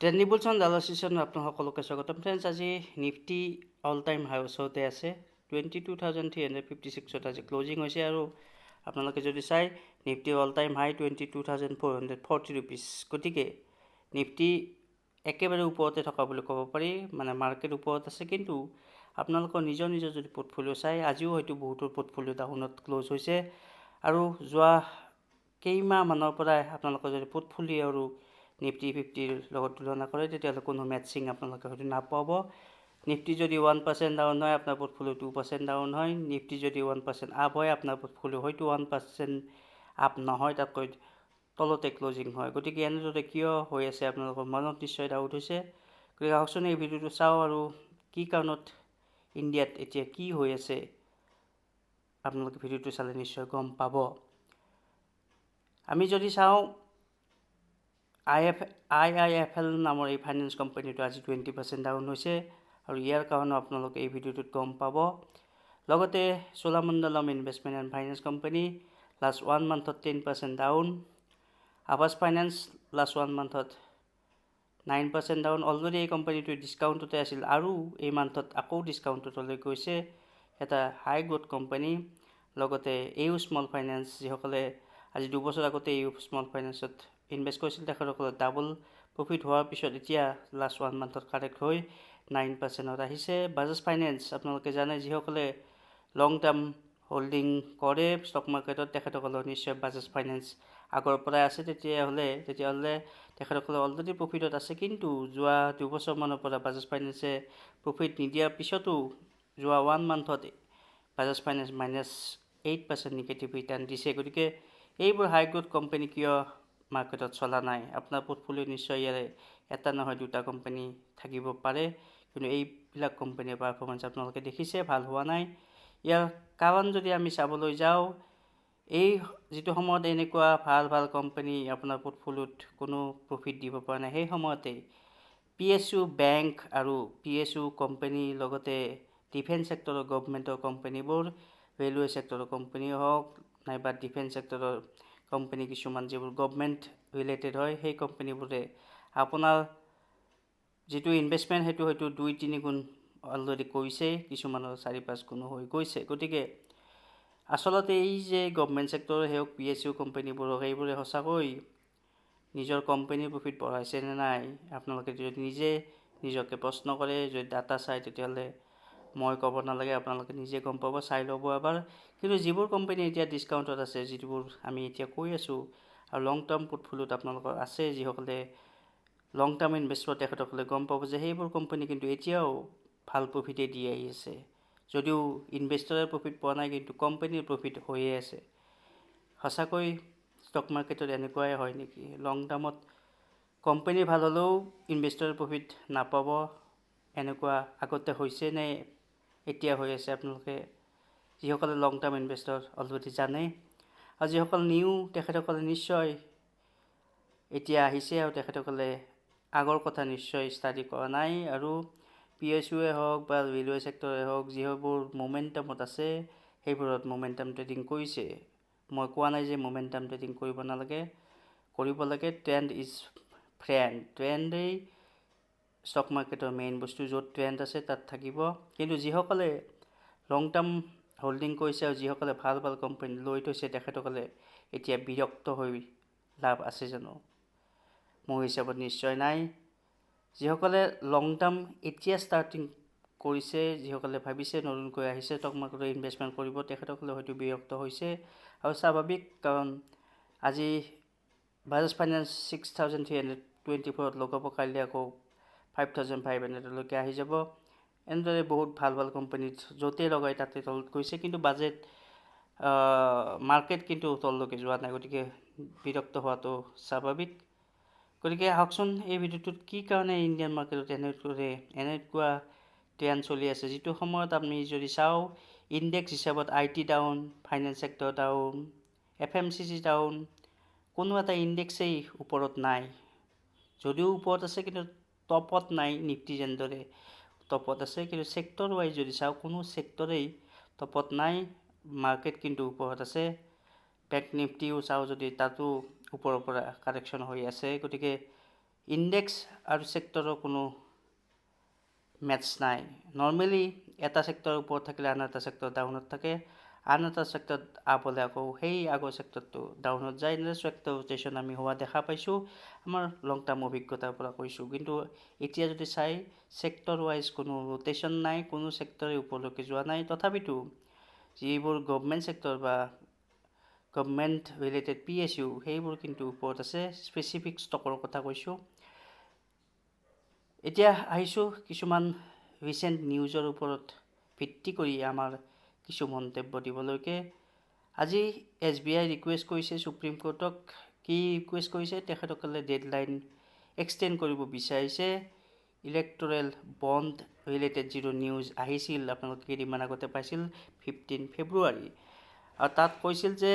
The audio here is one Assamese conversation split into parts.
ট্ৰেণ্ডিং বুলছ অন ডালাৰ ছিজন আপোনাক সকলোকে স্বাগতম। ফ্ৰেণ্ডছ, আজি নিফটি অল টাইম হাই ওচৰতে আছে 22,356 আজি ক্লজিং হৈছে আৰু আপোনালোকে যদি চাই নিফটি অল টাইম হাই 22,440 ৰুপিজ। গতিকে নিফটি একেবাৰে ওপৰতে থকা বুলি ক'ব পাৰি, মানে মাৰ্কেট ওপৰত আছে। কিন্তু আপোনালোকৰ নিজৰ যদি পৰ্টফলিঅ' চাই, আজিও হয়তো বহুতৰ পৰ্টফলিঅ' ডাউনত ক্ল'জ হৈছে আৰু যোৱা কেইমাহমানৰ পৰাই আপোনালোকৰ যদি পৰ্টফলিঅ' আৰু নিফটি 50ৰ লগত তুলনা কৰে তেতিয়াহ'লে কোনো মেটচিং আপোনালোকে হয়তো নাপাব। নিফটি যদি 1% ডাউন হয়, আপোনাৰ পৰ্টফলিঅ' 2% ডাউন হয়। নিফটি যদি 1% আপ হয়, আপোনাৰ পৰ্টফলিঅ' হয়তো 1% আপ নহয়, তাতকৈ তলতে ক্লজিং হয়। গতিকে এনেদৰে কিয় হৈ আছে আপোনালোকৰ মনত নিশ্চয় ডাউট হৈছে। গতিকে আহকচোন এই ভিডিঅ'টো চাওঁ আৰু কি কাৰণত ইণ্ডিয়াত এতিয়া কি হৈ আছে আপোনালোকে ভিডিঅ'টো চালে নিশ্চয় গম পাব। আমি যদি চাওঁ IIFL নামৰ এই ফাইনেন্স কোম্পানীটো আজি 20% ডাউন হৈছে আৰু ইয়াৰ কাৰণেও আপোনালোকে এই ভিডিঅ'টোত গম পাব। লগতে Cholamandalam investment and finance company last 1 মান্থত 10% down. আৱাস ফাইনেন্স লাষ্ট 1 মান্থত 9% ডাউন। অলৰেডি এই কোম্পানীটো ডিছকাউণ্টতে আছিল আৰু এই মান্থত আকৌ ডিছকাউণ্টলৈ গৈছে। এটা হাই গ্ৰ'থ কোম্পানী। লগতে EU স্মল ফাইনেন্স, যিসকলে আজি 2 বছৰ আগতে EU স্মল ফাইনেন্সত ইনভেষ্ট কৰিছিল, তেখেতসকলৰ ডাবল প্ৰফিট হোৱাৰ পিছত এতিয়া লাষ্ট 1 মান্থত কাৰেক্ট হৈ 9%ত আহিছে। বাজাজ ফাইনেন্স আপোনালোকে জানে, যিসকলে লং টাৰ্ম হোল্ডিং কৰে ষ্টক মাৰ্কেটত, তেখেতসকলৰ নিশ্চয় বাজাজ ফাইনেন্স আগৰ পৰাই আছে। তেতিয়াহ'লে তেখেতসকলে অলৰেডি প্ৰফিটত আছে। কিন্তু যোৱা 2 বছৰমানৰ পৰা বাজাজ ফাইনেন্সে প্ৰফিট নিদিয়াৰ পিছতো যোৱা 1 মান্থত বাজাজ ফাইনেন্স -8% নিগেটিভ ৰিটাৰ্ণ দিছে। গতিকে এইবোৰ হাই গ্ৰ'থ কোম্পানী কিয় মাৰ্কেটত চলা নাই? আপোনাৰ পৰ্টফলিঅ' নিশ্চয় ইয়াৰে এটা নহয় দুটা কোম্পানী থাকিব পাৰে, কিন্তু এইবিলাক কোম্পানীৰ পাৰফৰ্মেঞ্চ আপোনালোকে দেখিছে ভাল হোৱা নাই। ইয়াৰ কাৰণ যদি আমি চাবলৈ যাওঁ, এই যিটো সময়ত এনেকুৱা ভাল কোম্পানী আপোনাৰ পৰ্টফলিঅ'ত কোনো প্ৰফিট দিব পৰা নাই, সেই সময়তে PSU বেংক আৰু PSU কোম্পানী, লগতে ডিফেন্স ছেক্টৰৰ গভমেণ্টৰ কোম্পানীবোৰ, ৰেলৱে ছেক্টৰৰ কোম্পানী হওক নাইবা ডিফেন্স ছেক্টৰৰ কোম্পানী কিছুমান যিবোৰ গভমেণ্ট ৰিলেটেড হয়, সেই কোম্পানীবোৰে আপোনাৰ যিটো ইনভেষ্টমেণ্ট সেইটো হয়তো 2-3 গুণ অলৰেডি কৰিছে, কিছুমানৰ 4-5 গুণো হৈ গৈছে। গতিকে আচলতে এই যে গভমেণ্ট ছেক্টৰৰ হওক PSU কোম্পানীবোৰক, এইবোৰে সঁচাকৈ নিজৰ কোম্পানীৰ প্ৰফিট বঢ়াইছে নে নাই, আপোনালোকে যদি নিজকে প্ৰশ্ন কৰে, যদি ডাটা চাই, তেতিয়াহ'লে মই ক'ব নালাগে, আপোনালোকে নিজে গম পাব, চাই ল'ব এবাৰ। কিন্তু যিবোৰ কোম্পানী এতিয়া ডিছকাউণ্টত আছে, যিবোৰ আমি এতিয়া কৈ আছোঁ, আৰু লং টাৰ্ম পৰ্টফলিঅ'ত আপোনালোকৰ আছে, যিসকলে লং টাৰ্ম ইনভেষ্টৰ, তেখেতসকলে গম পাব যে সেইবোৰ কোম্পানী কিন্তু এতিয়াও ভাল প্ৰফিটেই দি আহি আছে। যদিও ইনভেষ্টৰে প্ৰফিট পোৱা নাই, কিন্তু কোম্পানীৰ প্ৰফিট হৈয়ে আছে। সঁচাকৈ ষ্টক মাৰ্কেটত এনেকুৱাই হয় নেকি? লং টাৰ্মত কোম্পানী ভাল হ'লেও ইনভেষ্টৰে প্ৰফিট নাপাব, এনেকুৱা আগতে হৈছে নে এতিয়া হৈ আছে? আপোনালোকে যিসকলে লং টাৰ্ম ইনভেষ্টৰ অলৰেডি জানে, আৰু যিসকল নিউ, তেখেতসকলে নিশ্চয় এতিয়া আহিছে আৰু তেখেতসকলে আগৰ কথা নিশ্চয় ষ্টাডি কৰা নাই। আৰু PSUৱে হওক বা ৰেলৱে ছেক্টৰে হওক, যিবোৰ মোমেণ্টামত আছে, সেইবোৰত মোমেণ্টাম ট্ৰেডিং কৰিছে। মই কোৱা নাই যে মোমেণ্টাম ট্ৰেডিং কৰিব নালাগে, কৰিব লাগে। Trend is friend. ট্ৰেণ্ডেই ষ্টক মাৰ্কেটৰ মেইন বস্তু। য'ত ট্ৰেণ্ড আছে তাত থাকিব। কিন্তু যিসকলে লং টাৰ্ম হোল্ডিং কৰিছে আৰু যিসকলে ভাল কোম্পানী লৈ থৈছে, তেখেতসকলে এতিয়া বিৰক্ত হৈ লাভ আছে জানো? মোৰ হিচাপত নিশ্চয় নাই। যিসকলে লং টাৰ্ম এতিয়া ষ্টাৰ্টিং কৰিছে, যিসকলে ভাবিছে নতুনকৈ আহিছে ষ্টক মাৰ্কেটত ইনভেষ্টমেণ্ট কৰিব, তেখেতসকলে হয়তো বিৰক্ত হৈছে, আৰু স্বাভাৱিক। কাৰণ আজি বাজাজ ফাইনেন্স 6,324ত লগাব, কাইলৈ আকৌ 5,500লৈকে আহি যাব। এনেদৰে বহুত ভাল কোম্পানীত য'তেই লগাই তাতে তলত গৈছে, কিন্তু মাৰ্কেট কিন্তু তললৈকে যোৱা নাই। গতিকে বিৰক্ত হোৱাটো স্বাভাৱিক। গতিকে আহকচোন এই ভিডিঅ'টোত কি কাৰণে ইণ্ডিয়ান মাৰ্কেটত এনেকুৱা ট্ৰেণ্ড চলি আছে, যিটো সময়ত আমি যদি চাওঁ ইণ্ডেক্স হিচাপত IT down, finance sector down, FMCG down, কোনো এটা ইণ্ডেক্সেই ওপৰত নাই। যদিও ওপৰত আছে, কিন্তু টপত নাই। নিফটি যেনেদৰে টপত আছে, কিন্তু ছেক্টৰ ৱাইজ যদি চাওঁ, কোনো ছেক্টৰেই টপত নাই। মাৰ্কেট কিন্তু ওপৰত আছে। বেংক নিফটিও চাওঁ যদি, তাতো ওপৰৰ পৰা কাৰেকশ্যন হৈ আছে। গতিকে ইণ্ডেক্স আৰু ছেক্টৰৰ কোনো মেটচ নাই। নৰ্মেলি এটা ছেক্টৰৰ ওপৰত থাকিলে আন এটা ছেক্টৰ ডাউনত থাকে, আন এটা ছেক্টৰত আপ হ'লে আকৌ সেই আগৰ ছেক্টৰটো ডাউনত যায়। এনেদৰে ছেক্টৰ ৰোটেশ্যন আমি হোৱা দেখা পাইছোঁ, আমাৰ লং টাৰ্ম অভিজ্ঞতাৰ পৰা কৈছোঁ। কিন্তু এতিয়া যদি চাই ছেক্টৰ ৱাইজ কোনো ৰোটেশ্যন নাই, কোনো ছেক্টৰে ওপৰলৈকে যোৱা নাই। তথাপিতো যিবোৰ গভমেণ্ট ছেক্টৰ বা গভমেণ্ট ৰিলেটেড PSU সেইবোৰ কিন্তু ওপৰত আছে। স্পেচিফিক ষ্টকৰ কথা কৈছোঁ। এতিয়া আহিছোঁ কিছুমান ৰিচেণ্ট নিউজৰ ওপৰত ভিত্তি কৰি আমাৰ কিছু মন্তব্য দিবলৈকে। আজি SBI ৰিকুৱেষ্ট কৰিছে সুপ্ৰিম কোৰ্টক। কি ৰিকুৱেষ্ট কৰিছে? তেখেতসকলে ডেডলাইন এক্সটেণ্ড কৰিব বিচাৰিছে। ইলেক্টৰেল বণ্ড ৰিলেটেড যিটো নিউজ আহিছিল, আপোনালোকে কেইদিনমান আগতে পাইছিল 15 ফেব্ৰুৱাৰী, আৰু তাত কৈছিল যে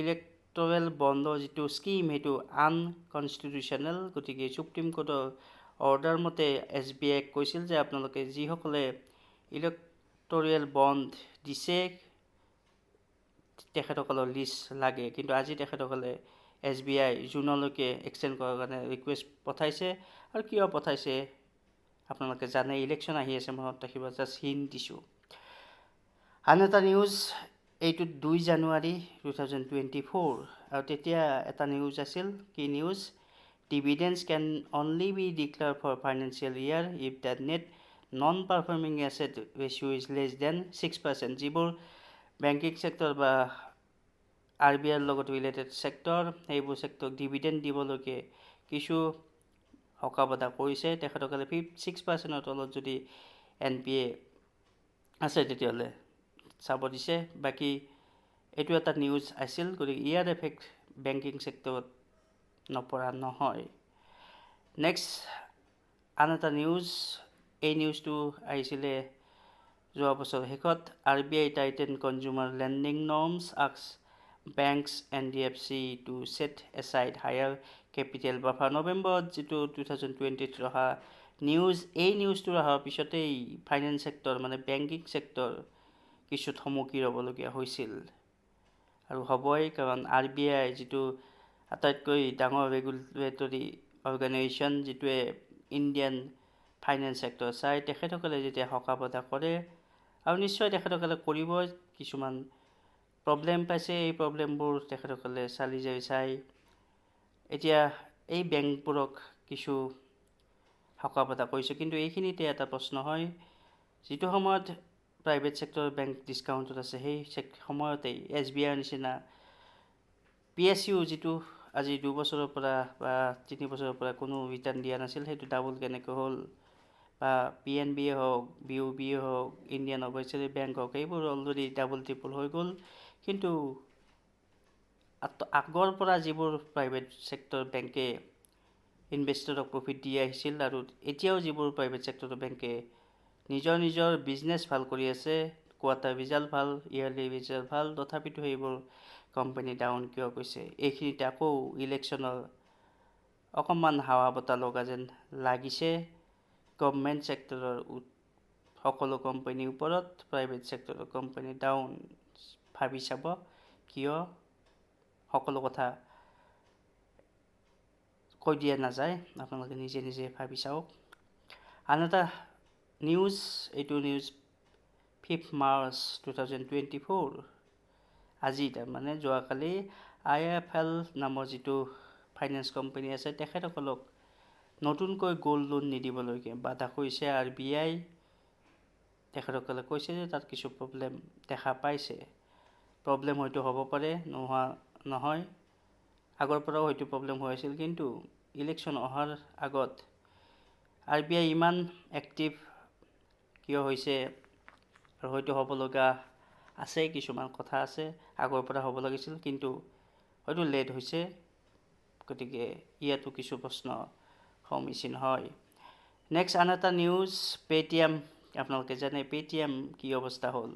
ইলেক্টৰেল বণ্ডৰ যিটো স্কিম সেইটো আনকনষ্টিটিউচনেল। গতিকে সুপ্ৰিম কোৰ্টৰ অৰ্ডাৰ মতে SBIক কৈছিল যে আপোনালোকে যিসকলে ইলেক্টৰেল বণ্ড দিছে তেখেতসকলৰ লিষ্ট লাগে। কিন্তু আজি তেখেতসকলে SBI জুনলৈকে এক্সটেণ্ড কৰাৰ কাৰণে ৰিকুৱেষ্ট পঠাইছে। আৰু কিয় পঠাইছে আপোনালোকে জানে, ইলেকশ্যন আহি আছে, মনত ৰাখিব, জাষ্ট হিণ্ট দিছোঁ। আন এটা নিউজ, এইটো 2 জানুৱাৰী 2024, আৰু তেতিয়া এটা নিউজ আছিল। কি news? Dividends can only be declared for financial year if the net non-performing asset ratio is less than 6%. যিবোৰ বেংকিং ছেক্টৰ বা RBIৰ লগত ৰিলেটেড ছেক্টৰ, সেইবোৰ ছেক্টৰক ডিভিডেণ্ড দিবলৈকে কিছু হকাবদা কৰিছে। তেখেতসকলে 6%ৰ তলত যদি NPA আছে তেতিয়াহ'লে চাব দিছে। বাকী এইটো এটা নিউজ আছিল, গতিকে ইয়াৰ এফেক্ট বেংকিং ছেক্টৰত নপৰা নহয়। নেক্সট আন এটা নিউজ, এই নিউজটো আহিছিলে যোৱা বছৰ শেষত। RBI tighten consumer lending norms, asks banks NBFC to set aside higher capital buffer. নৱেম্বৰত যিটো 2020ত অহা নিউজ, এই নিউজটো অহাৰ পিছতেই ফাইনেন্স ছেক্টৰ মানে বেংকিং ছেক্টৰ কিছু থমকি ৰ'বলগীয়া হৈছিল, আৰু হ'বই। কাৰণ RBI যিটো আটাইতকৈ ডাঙৰ ৰেগুলেটৰী অৰ্গেনাইজেশ্যন, যিটোৱে ইণ্ডিয়ান ফাইনেন্স ছেক্টৰ চাই, তেখেতসকলে যেতিয়া হকাবদা কৰে, আৰু নিশ্চয় তেখেতসকলে কৰিবই, কিছুমান প্ৰব্লেম পাইছে, এই প্ৰব্লেমবোৰ তেখেতসকলে চালি জাৰি চাই এতিয়া এই বেংকবোৰক কিছু হকাবদা কৰিছে। কিন্তু এইখিনিতে এটা প্ৰশ্ন হয়, যিটো সময়ত প্ৰাইভেট ছেক্টৰৰ বেংক ডিছকাউণ্টত আছে, সেই সময়তেই SBIৰ নিচিনা PSU যিটো আজি 2 বছৰৰ পৰা বা 3 বছৰৰ পৰা কোনো ৰিটাৰ্ণ দিয়া নাছিল, সেইটো ডাবল কেনেকৈ হ'ল? বা PNB হওক, BOB হওক, ইণ্ডিয়ান অভাৰচিয়াৰী বেংক হওক, এইবোৰ অলৰেডি ডাবল ট্ৰিপল হৈ গ'ল। কিন্তু আগৰ পৰা যিবোৰ প্ৰাইভেট ছেক্টৰ বেংকে ইনভেষ্টৰক প্ৰফিট দি আহিছিল, আৰু এতিয়াও যিবোৰ প্ৰাইভেট ছেক্টৰৰ বেংকে নিজৰ বিজনেছ ভাল কৰি আছে, কোৱাৰ্টাৰ ৰিজাল্ট ভাল, ইয়াৰলি ৰিজাল্ট ভাল, তথাপিতো সেইবোৰ কোম্পানী ডাউন কিয় গৈছে? এইখিনিতে আকৌ ইলেকশ্যনৰ অকণমান হাৱা বতাহ লগা যেন লাগিছে গভমেণ্ট ছেক্টৰৰ সকলো কোম্পানীৰ ওপৰত। প্ৰাইভেট ছেক্টৰৰ কোম্পানী ডাউন। ভাবি চাব কিয়? সকলো কথা কৈ দিয়া নাযায়, আপোনালোকে নিজে নিজে ভাবি চাওক। আন এটা নিউজ, এইটো নিউজ 5 মাৰ্চ 2024, আজি তাৰমানে যোৱাকালি IIFL নামৰ যিটো ফাইনেন্স কোম্পানী আছে, তেখেতসকলক নতুনকৈ গ'ল্ড লোন নিদিবলৈকে বাধা কৰিছে RBI। তেখেতসকলে কৈছে যে তাত কিছু প্ৰব্লেম দেখা পাইছে। প্ৰব্লেম হয়তো হ'ব পাৰে, নোহোৱা নহয়, আগৰ পৰাও হয়তো প্ৰব্লেম হৈ আছিল। কিন্তু ইলেকশ্যন অহাৰ আগত RBI ইমান এক্টিভ কিয় হৈছে, আৰু হয়তো হ'ব লগা আছে, কিছুমান কথা আছে, আগৰ পৰা হ'ব লাগিছিল, কিন্তু হয়তো লেট হৈছে। গতিকে ইয়াতো কিছু প্ৰশ্ন সন্মুখীন হয়। নেক্সট আন এটা নিউজ, পেটিএম। আপোনালোকে জানে পেটিএম কি অৱস্থা হ'ল।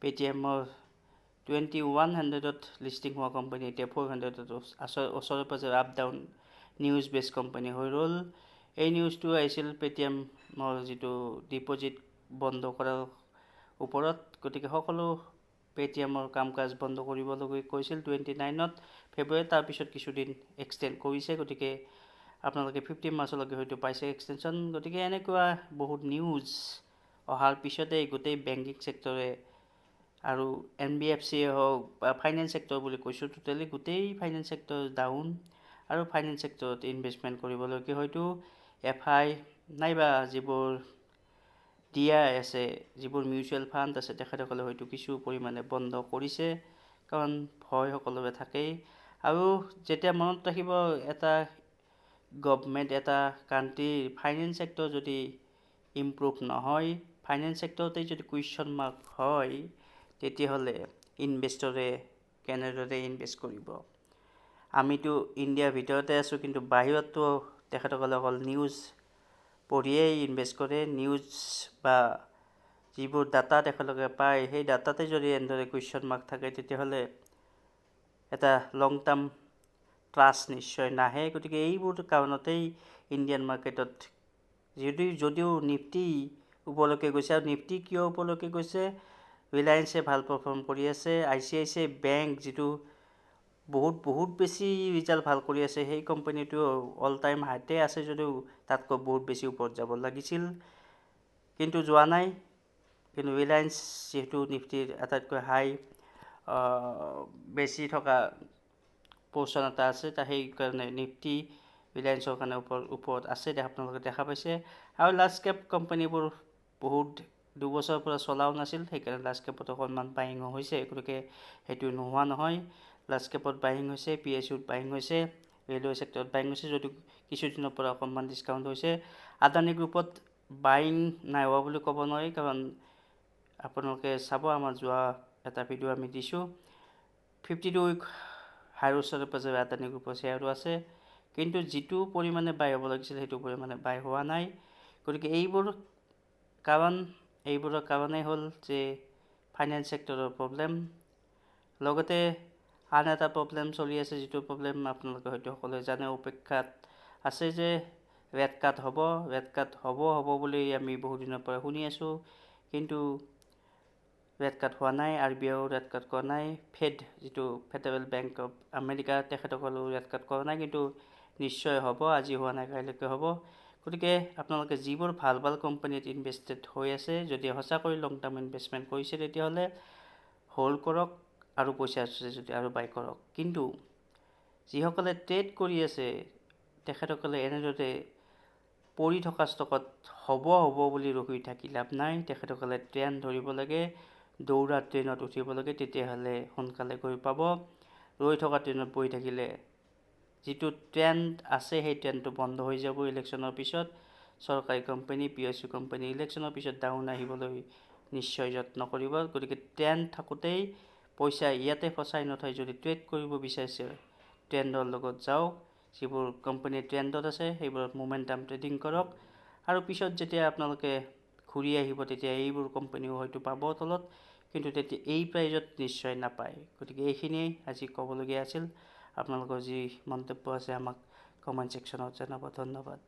পেটিএমৰ 2100ত লিষ্টিং হোৱা কোম্পানী এতিয়া 400ত ওচৰে পাজৰে আপ ডাউন নিউজ বেছ কোম্পানী হৈ ৰ'ল। এই নিউজটো আহিছিল পেটিএমৰ যিটো ডিপজিট বন্ধ কৰাৰ ওপৰত। গতিকে সকলো পেটিএমৰ কাম কাজ বন্ধ কৰিবলগীয়া কৈছিল 29 ফেব্ৰুৱাৰী, তাৰপিছত কিছুদিন এক্সটেণ্ড কৰিছে। গতিকে আপোনালোকে 15 মাৰ্চলৈকে হয়তো পাইছে এক্সটেনশ্যন। গতিকে এনেকুৱা বহুত নিউজ অহাৰ পিছতে গোটেই বেংকিং ছেক্টৰে আৰু NBFC হওক বা ফাইনেন্স ছেক্টৰ বুলি কৈছোঁ, টোটেলি গোটেই ফাইনেন্স ছেক্টৰ ডাউন। আৰু ফাইনেন্স ছেক্টৰত ইনভেষ্টমেণ্ট কৰিবলৈকে হয়তো FI নাইবা যিবোৰ DI আছে, যিবোৰ মিউচুৱেল ফাণ্ড আছে, তেখেতসকলে হয়তো কিছু পৰিমাণে বন্ধ কৰিছে, কাৰণ ভয় সকলোৰে থাকেই। আৰু যেতিয়া মনত ৰাখিব, এটা গভমেণ্ট, এটা কাণ্ট্ৰিৰ ফাইনেন্স ছেক্টৰ যদি ইম্প্ৰুভ নহয়, ফাইনেন্স ছেক্টৰতেই যদি কুৱেশ্যন মাৰ্ক হয়, তেতিয়াহ'লে ইনভেষ্টৰে কেনেদৰে ইনভেষ্ট কৰিব? আমিতো ইণ্ডিয়াৰ ভিতৰতে আছোঁ, কিন্তু বাহিৰততো তেখেতসকলে অকল নিউজ পঢ়িয়েই ইনভেষ্ট কৰে। নিউজ বা যিবোৰ ডাটা তেখেতলোকে পায়, সেই ডাটাতে যদি এনেদৰে কুৱেশ্যন মাৰ্ক থাকে, তেতিয়াহ'লে এটা লং টাৰ্ম ট্ৰাষ্ট নিশ্চয় নাহে। গতিকে এইবোৰ কাৰণতেই ইণ্ডিয়ান মাৰ্কেটত যদিও নিফটি ওপৰলৈকে গৈছে, আৰু নিফটি কিয় ওপৰলৈকে গৈছে? ৰিলায়েন্সে ভাল পাৰফৰ্ম কৰি আছে, ICICI বেংক যিটো বহুত বেছি ৰিজাল্ট ভাল কৰি আছে, সেই কোম্পানীটো অল টাইম হাইতে আছে যদিও তাতকৈ বহুত বেছি ওপৰত যাব লাগিছিল, কিন্তু যোৱা নাই। কিন্তু ৰিলায়েন্স যিহেতু নিফটিৰ আটাইতকৈ হাই বেছি থকা পৰ্চন এটা আছে, সেইকাৰণে নিফটি ৰিলায়েন্সৰ কাৰণে ওপৰত আছে, আপোনালোকে দেখা পাইছে। আৰু লাৰ্জ কেপ কোম্পানীবোৰ বহুত দুবছৰৰ পৰা চলাও নাছিল, সেইকাৰণে লাৰ্জ কেপত অকণমান বাইং হৈছে। গতিকে সেইটো নোহোৱা নহয়, লাৰ্জ কেপত বাইং হৈছে, PSUত বাইং হৈছে, ৰেলৱে ছেক্টৰত বাইং হৈছে, যদিও কিছুদিনৰ পৰা অকণমান ডিছকাউণ্ট হৈছে। আদানী গ্ৰুপত বাইং নাই হোৱা বুলি ক'ব নোৱাৰি, কাৰণ আপোনালোকে চাব, আমাৰ যোৱা এটা ভিডিঅ' আমি দিছোঁ, 52 উইক হাইৰ ওচৰে পাজৰে আদানী গ্ৰুপৰ শ্বেয়াৰটো আছে, কিন্তু যিটো পৰিমাণে বাই হ'ব লাগিছিল সেইটো পৰিমাণে বাই হোৱা নাই। গতিকে এইবোৰৰ কাৰণেই হ'ল যে ফাইনেন্স ছেক্টৰৰ প্ৰব্লেম। লগতে আন এটা প্ৰব্লেম চলি আছে, যিটো প্ৰব্লেম আপোনালোকে হয়তো সকলোৱে জানে, অপেক্ষাত আছে যে ৰেট কাট হ'ব বুলি আমি বহুদিনৰ পৰা শুনি আছোঁ, কিন্তু ৰেট কাট হোৱা নাই। RBIও ৰেট কাট কৰা নাই, যিটো ফেডাৰেল বেংক অফ আমেৰিকা, তেখেতসকলেও ৰেট কাট কৰা নাই, কিন্তু নিশ্চয় হ'ব, আজি হোৱা নাই কাইলৈকে হ'ব। গতিকে আপোনালোকে যিবোৰ ভাল কোম্পানীত ইনভেষ্টেড হৈ আছে, যদি সঁচাকৈ লং টাৰ্ম ইনভেষ্টমেণ্ট কৰিছে, তেতিয়াহ'লে হোল্ড কৰক, আৰু পইচা আছে যদি আৰু বাই কৰক। কিন্তু যিসকলে ট্ৰেড কৰি আছে, তেখেতসকলে এনেদৰে পৰি থকা ষ্টকত হ'ব বুলি ৰখি থাকি লাভ নাই। তেখেতসকলে ট্ৰেণ্ড ধৰিব লাগে, দৌৰা ট্ৰেইনত উঠিব লাগে, তেতিয়াহ'লে সোনকালে গৈ পাব। ৰৈ থকা ট্ৰেইনত বহি থাকিলে যিটো ট্ৰেণ্ড আছে, সেই ট্ৰেণ্ডটো বন্ধ হৈ যাব ইলেকশ্যনৰ পিছত। চৰকাৰী কোম্পানী, PSU কোম্পানী ইলেকশ্যনৰ পিছত ডাউন আহিবলৈ নিশ্চয় যত্ন কৰিব। গতিকে ট্ৰেণ্ড থাকোঁতেই পইচা ইয়াতে ফচাই নথয়, যদি ট্ৰেড কৰিব বিচাৰিছে, ট্ৰেণ্ডৰ লগত যাওক। যিবোৰ কোম্পানী ট্ৰেণ্ডত আছে, সেইবোৰত মোমেণ্টাম ট্ৰেডিং কৰক, আৰু পিছত যেতিয়া আপোনালোকে ঘূৰি আহিব, তেতিয়া এইবোৰ কোম্পানীও হয়তো পাব তলত, কিন্তু তেতিয়া এই প্ৰাইজত নিশ্চয় নাপায়। গতিকে এইখিনিয়েই আজি ক'বলগীয়া আছিল। আপোনালোকৰ যি মন্তব্য আছে আমাক কমেণ্ট ছেকশ্যনত জনাব। ধন্যবাদ।